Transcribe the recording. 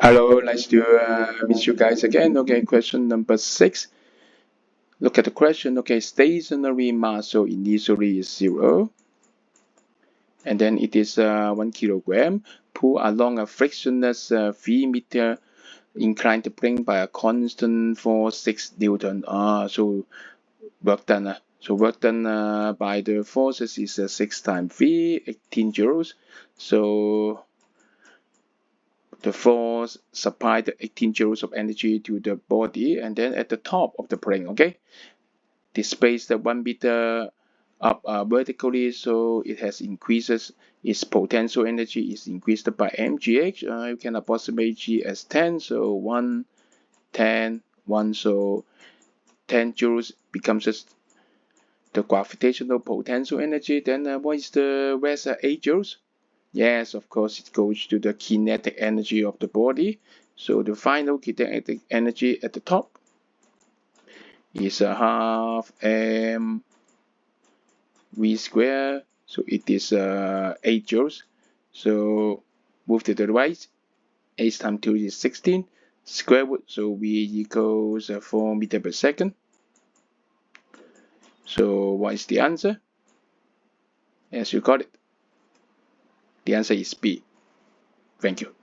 Hello, nice to meet you guys again. Okay, question number 6. Look at the question. Okay, stationary mass, so initially is 0, and then it is 1 kilogram, pulled along a frictionless 3-meter inclined plane by a constant force 6 Newton. So work done. So work done by the forces is 6 times 3, 18 joules. So the force supplied the 18 joules of energy to the body, and then at the top of the plane, okay, displace the 1 meter up vertically, so it has increases its potential energy is increased by mgh. You can approximate g as 10, so 1 10 1, so 10 joules becomes just the gravitational potential energy. Then what is the rest? 8 joules. Yes, of course, it goes to the kinetic energy of the body. So the final kinetic energy at the top is a half m v square. So it is 8 joules. So move to the right. 8 times 2 is 16. Square root, so v equals 4 meter per second. So what is the answer? Yes, you got it. The answer is B. Thank you.